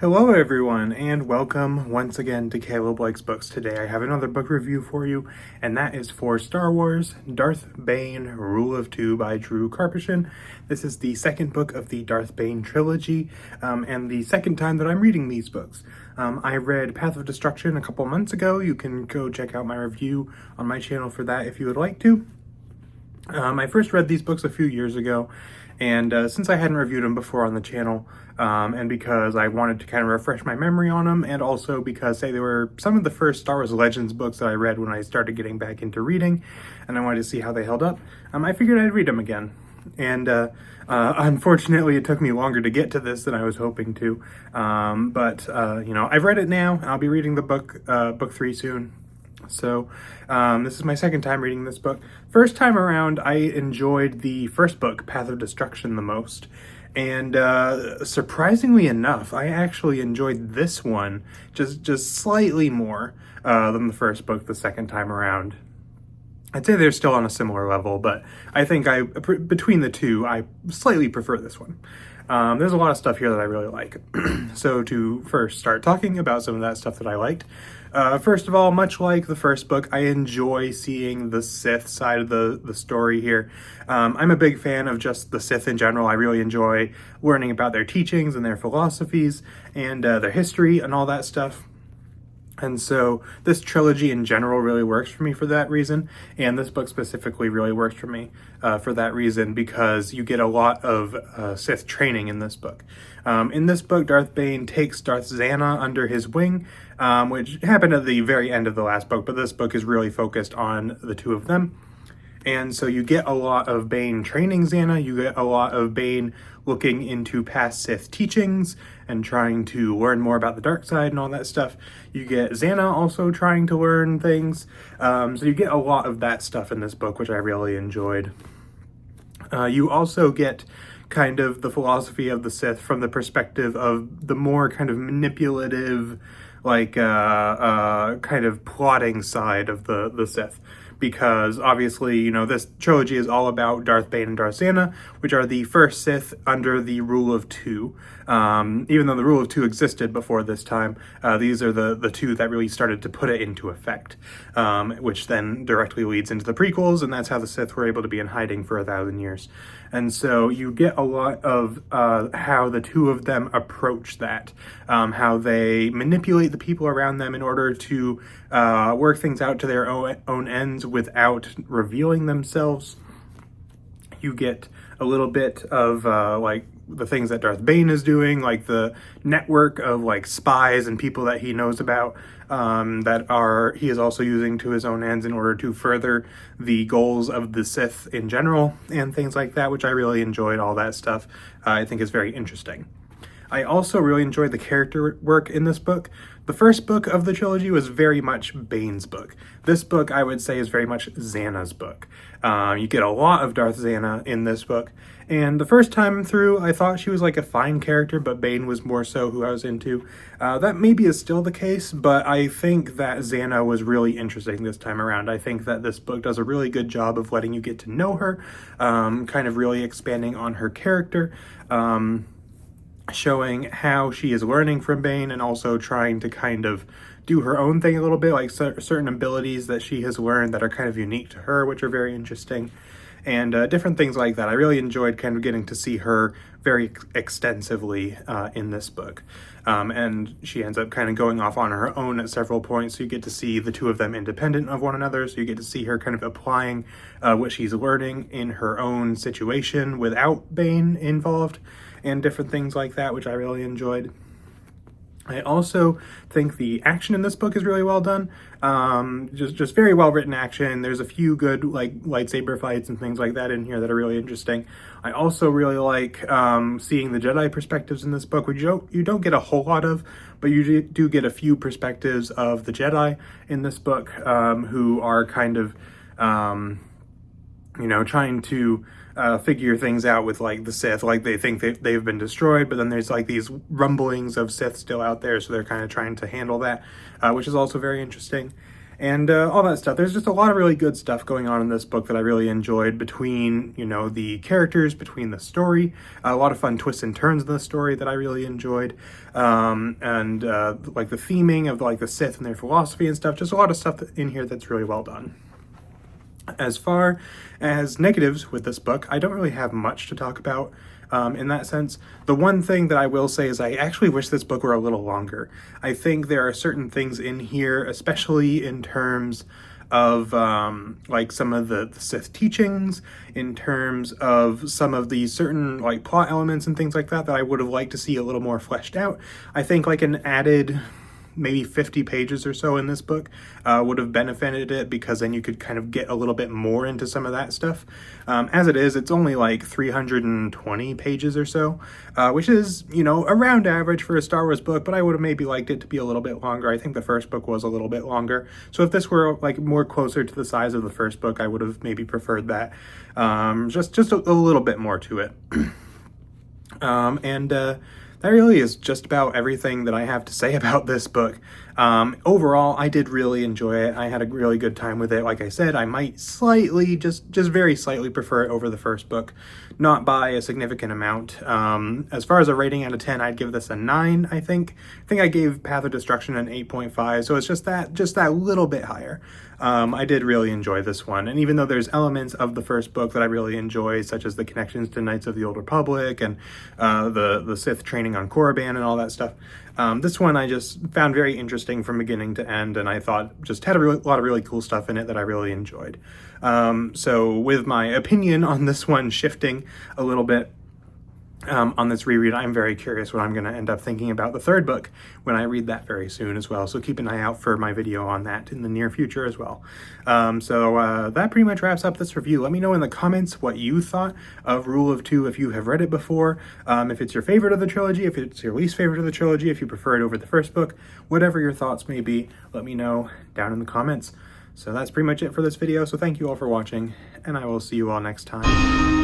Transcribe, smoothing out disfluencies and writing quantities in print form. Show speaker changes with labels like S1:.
S1: Hello everyone, and welcome once again to Caleb Likes Books. Today I have another book review for you, and that is for Star Wars, Darth Bane, Rule of Two by Drew Karpyshyn. This is the second book of the Darth Bane trilogy, and the second time that I'm reading these books. I read Path of Destruction a couple months ago. You can go check out my review on my channel for that if you would like to. I first read these books a few years ago, and since I hadn't reviewed them before on the channel, and because I wanted to kind of refresh my memory on them, and also because they were some of the first Star Wars Legends books that I read when I started getting back into reading, and I wanted to see how they held up, I figured I'd read them again. And unfortunately, it took me longer to get to this than I was hoping to, but I've read it now, and I'll be reading the book 3 soon. So this is my second time reading this book. First time around, I enjoyed the first book, Path of Destruction, the most. And surprisingly enough, I actually enjoyed this one just slightly more than the first book the second time around. I'd say they're still on a similar level, but I think between the two, I slightly prefer this one. There's a lot of stuff here that I really like. So to first start talking about some of that stuff that I liked, first of all, much like the first book, I enjoy seeing the Sith side of the story here. I'm a big fan of just the Sith in general. I really enjoy learning about their teachings and their philosophies and their history and all that stuff. And so this trilogy in general really works for me for that reason, and this book specifically really works for me for that reason because you get a lot of Sith training in this book. In this book, Darth Bane takes Darth Zana under his wing, which happened at the very end of the last book, but this book is really focused on the two of them. And so you get a lot of Bane training Zana, you get a lot of Bane looking into past Sith teachings and trying to learn more about the dark side and all that stuff. You get Zana also trying to learn things. So you get a lot of that stuff in this book, which I really enjoyed. You also get kind of the philosophy of the Sith from the perspective of the more kind of manipulative, like kind of plotting side of the Sith. Because obviously, this trilogy is all about Darth Bane and Darth Zana, which are the first Sith under the Rule of Two. Even though the Rule of Two existed before this time, these are the two that really started to put it into effect, which then directly leads into the prequels, and that's how the Sith were able to be in hiding for 1,000 years. And so you get a lot of how the two of them approach that, how they manipulate the people around them in order to work things out to their own ends without revealing themselves. You get a little bit of like the things that Darth Bane is doing, like the network of like spies and people that he knows about he is also using to his own ends in order to further the goals of the Sith in general and things like that, which I really enjoyed. All that stuff I think is very interesting. I also really enjoyed the character work in this book. The first book of the trilogy was very much Bane's book. This book, I would say, is very much Zana's book. You get a lot of Darth Zana in this book. And the first time through, I thought she was like a fine character, but Bane was more so who I was into. That maybe is still the case, but I think that Zana was really interesting this time around. I think that this book does a really good job of letting you get to know her, kind of really expanding on her character. Showing how she is learning from Bane and also trying to kind of do her own thing a little bit, like certain abilities that she has learned that are kind of unique to her, which are very interesting, and different things like that. I really enjoyed kind of getting to see her very extensively in this book. And she ends up kind of going off on her own at several points, so you get to see the two of them independent of one another, so you get to see her kind of applying what she's learning in her own situation without Bane involved, and different things like that, which I really enjoyed. I also think the action in this book is really well done. Just very well written action. There's a few good like lightsaber fights and things like that in here that are really interesting. I also really like seeing the Jedi perspectives in this book, which you don't get a whole lot of, but you do get a few perspectives of the Jedi in this book, who are kind of trying to figure things out with like the Sith. Like they think they've been destroyed, but then there's like these rumblings of Sith still out there, so they're kind of trying to handle that, which is also very interesting. and all that stuff. There's just a lot of really good stuff going on in this book that I really enjoyed between, you know, the characters, between the story, a lot of fun twists and turns in the story that I really enjoyed, and like the theming of like the Sith and their philosophy and stuff. Just a lot of stuff in here that's really well done. As far as negatives with this book, I don't really have much to talk about in that sense. The one thing that I will say is I actually wish this book were a little longer. I think there are certain things in here, especially in terms of like some of the Sith teachings, in terms of some of the certain like plot elements and things like that, that I would have liked to see a little more fleshed out. I think like an added maybe 50 pages or so in this book would have benefited it, because then you could kind of get a little bit more into some of that stuff. As it is, it's only like 320 pages or so, which is, you know, around average for a Star Wars book, but I would have maybe liked it to be a little bit longer. I think the first book was a little bit longer. So if this were like more closer to the size of the first book, I would have maybe preferred that. Just a little bit more to it. That really is just about everything that I have to say about this book. Overall, I did really enjoy it. I had a really good time with it. Like I said, I might slightly, just very slightly prefer it over the first book, not by a significant amount. As far as a rating out of 10, I'd give this a 9, I think. I think I gave Path of Destruction an 8.5, so it's just that little bit higher. I did really enjoy this one, and even though there's elements of the first book that I really enjoy, such as the connections to Knights of the Old Republic and the Sith training on Korriban and all that stuff, this one I just found very interesting from beginning to end, and I thought just had a lot of really cool stuff in it that I really enjoyed. So with my opinion on this one shifting a little bit, on this reread, I'm very curious what I'm going to end up thinking about the third book when I read that very soon as well. So keep an eye out for my video on that in the near future as well. That pretty much wraps up this review. Let me know in the comments what you thought of Rule of Two, if you have read it before, if it's your favorite of the trilogy, if it's your least favorite of the trilogy, if you prefer it over the first book, whatever your thoughts may be, let me know down in the comments. So that's pretty much it for this video. So thank you all for watching, and I will see you all next time.